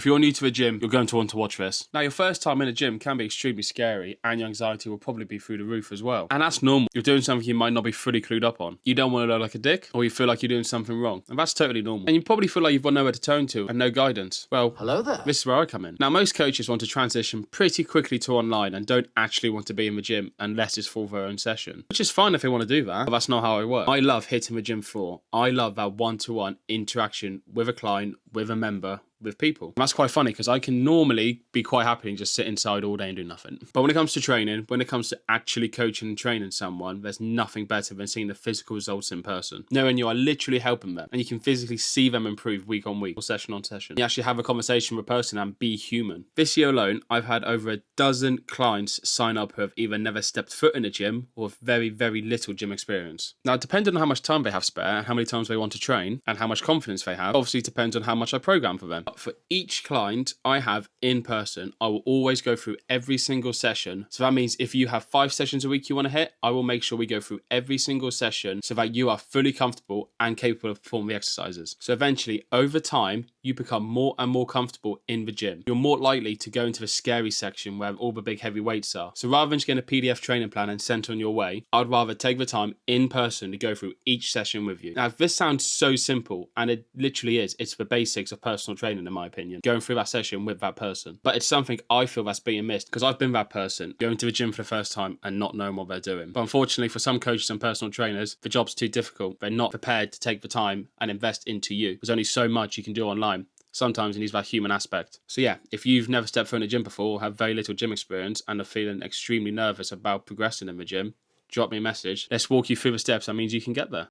If you're new to a gym, you're going to want to watch this. Now, your first time in a gym can be extremely scary, and your anxiety will probably be through the roof as well. And that's normal. You're doing something you might not be fully clued up on. You don't want to look like a dick, or you feel like you're doing something wrong. And that's totally normal. And you probably feel like you've got nowhere to turn to and no guidance. Well, hello there. This is where I come in. Now, most coaches want to transition pretty quickly to online and don't actually want to be in the gym unless it's for their own session. Which is fine if they want to do that, but that's not how I work. I love hitting the gym floor. I love that one-to-one interaction with a client, with a member, with people. And that's quite funny because I can normally be quite happy and just sit inside all day and do nothing. But when it comes to training, when it comes to actually coaching and training someone, there's nothing better than seeing the physical results in person. Knowing you are literally helping them and you can physically see them improve week on week or session on session. You actually have a conversation with a person and be human. This year alone, I've had over a dozen clients sign up who have either never stepped foot in a gym or have very, very little gym experience. Now, depending on how much time they have spare and how many times they want to train and how much confidence they have, obviously depends on how much I program for them. For each client I have in person, I will always go through every single session. So that means if you have 5 sessions a week you want to hit, I will make sure we go through every single session so that you are fully comfortable and capable of performing the exercises. So eventually, over time, you become more and more comfortable in the gym. You're more likely to go into the scary section where all the big heavy weights are. So rather than just getting a PDF training plan and sent on your way, I'd rather take the time in person to go through each session with you. Now, this sounds so simple, and it literally is. It's the basics of personal training, in my opinion, going through that session with that person. But it's something I feel that's being missed because I've been that person going to the gym for the first time and not knowing what they're doing. But unfortunately, for some coaches and personal trainers, the job's too difficult. They're not prepared to take the time and invest into you. There's only so much you can do online. Sometimes it needs that human aspect. So yeah, if you've never stepped foot in a gym before or have very little gym experience and are feeling extremely nervous about progressing in the gym, drop me a message. Let's walk you through the steps that means you can get there.